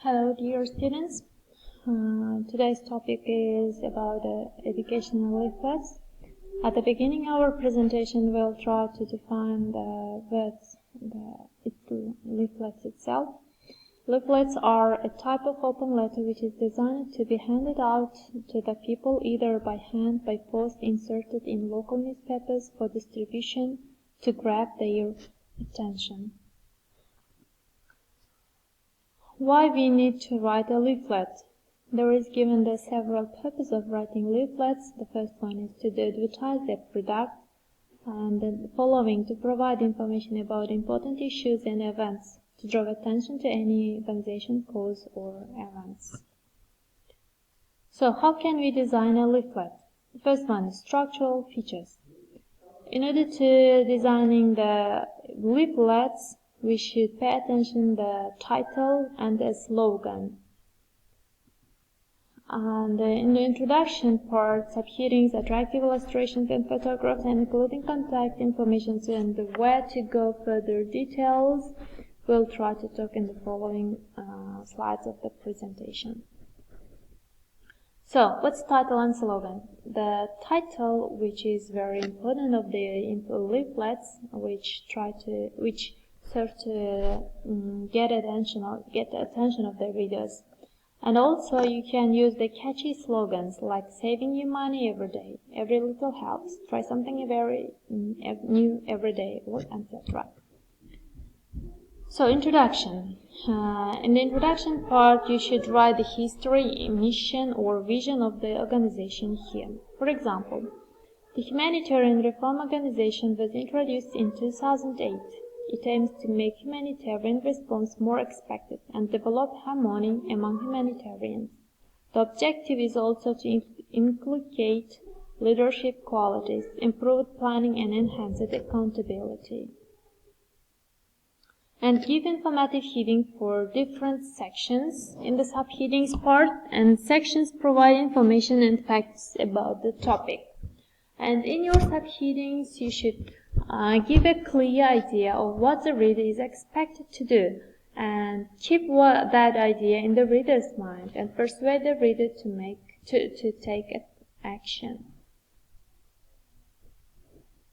Hello dear students, today's topic is about educational leaflets. At the beginning of our presentation we'll try to define the words, leaflets itself. Leaflets are a type of open letter which is designed to be handed out to the people either by hand, by post, inserted in local newspapers for distribution to grab their attention. Why we need to write a leaflet? There is given the several purposes of writing leaflets. The first one is to advertise the product, and then the following to provide information about important issues and events, to draw attention to any organization, cause or events. So how can we design a leaflet? The first one is structural features. In order to designing the leaflets, we should pay attention to the title and the slogan. And in the introduction part, subheadings, attractive illustrations and photographs, and including contact information and where to go further details, we'll try to talk in the following slides of the presentation. So, what's title and slogan? The title, which is very important of the leaflets, which serve to get the attention of the readers. And also you can use the catchy slogans like saving you money every day, every little helps, try something very new every day, or etc. So introduction. In the introduction part you should write the history, mission or vision of the organization here. For example, the Humanitarian Reform Organization was introduced in 2008. It aims to make humanitarian response more expected and develop harmony among humanitarians. The objective is also to inculcate leadership qualities, improve planning and enhance accountability. And give informative heading for different sections in the subheadings part, and sections provide information and facts about the topic. And in your subheadings you should give a clear idea of what the reader is expected to do, and keep that idea in the reader's mind and persuade the reader to take action.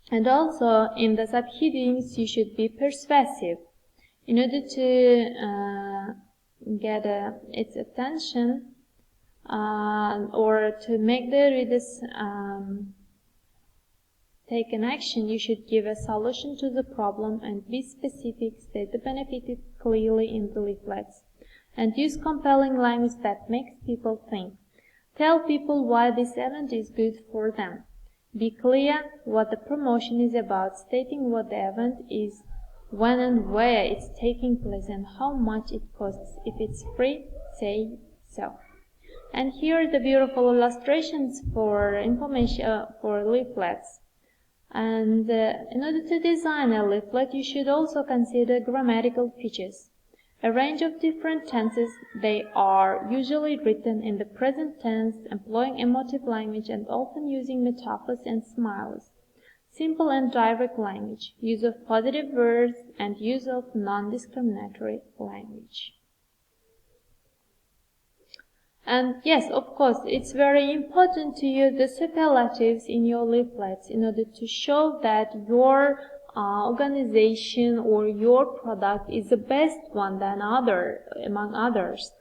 And also in the subheadings you should be persuasive in order to get its attention or to make the readers take an action. You should give a solution to the problem and be specific, state the benefit clearly in the leaflets, and use compelling language that makes people think. Tell people why this event is good for them. Be clear what the promotion is about, stating what the event is, when and where it's taking place, and how much it costs. If it's free, say so. And here are the beautiful illustrations for information for leaflets. And in order to design a leaflet, you should also consider grammatical features. A range of different tenses, they are usually written in the present tense, employing emotive language and often using metaphors and smiles. Simple and direct language, use of positive verbs, and use of non-discriminatory language. And yes, of course, it's very important to use the superlatives in your leaflets in order to show that your organization or your product is the best one than among others.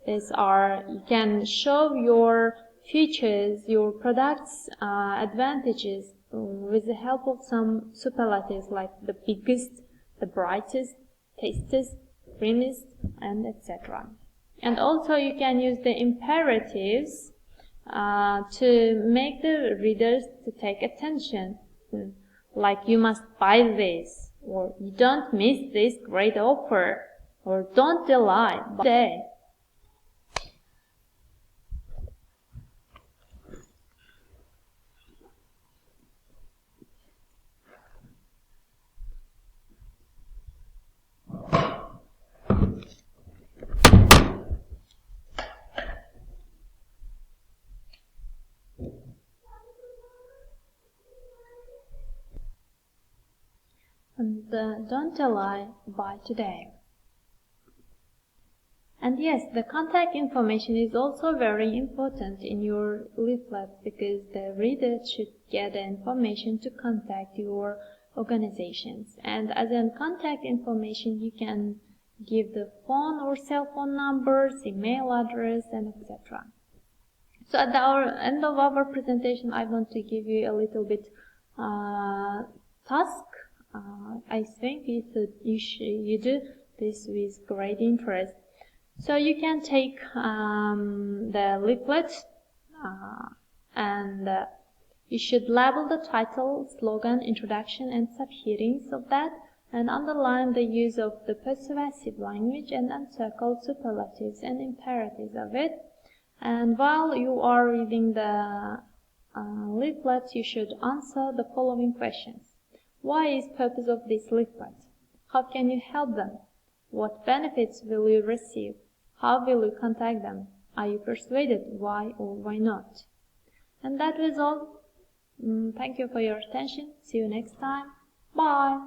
You can show your features, your product's advantages with the help of some superlatives like the biggest, the brightest, tastiest, greenest, and etc. And also you can use the imperatives to make the readers to take attention, like you must buy this, or you don't miss this great offer, or don't delay, buy today. And don't delay, buy today. And yes, the contact information is also very important in your leaflet because the reader should get the information to contact your organizations. And as in contact information, you can give the phone or cell phone numbers, email address, and etc. So at the end of our presentation, I want to give you a little bit task. I think you do this with great interest. So you can take the leaflet and you should label the title, slogan, introduction, and subheadings of that, and underline the use of the persuasive language and encircle superlatives and imperatives of it. And while you are reading the leaflet, you should answer the following questions. Why is the purpose of this leaflet? How can you help them? What benefits will you receive? How will you contact them? Are you persuaded? Why or why not? And that was all. Thank you for your attention. See you next time. Bye.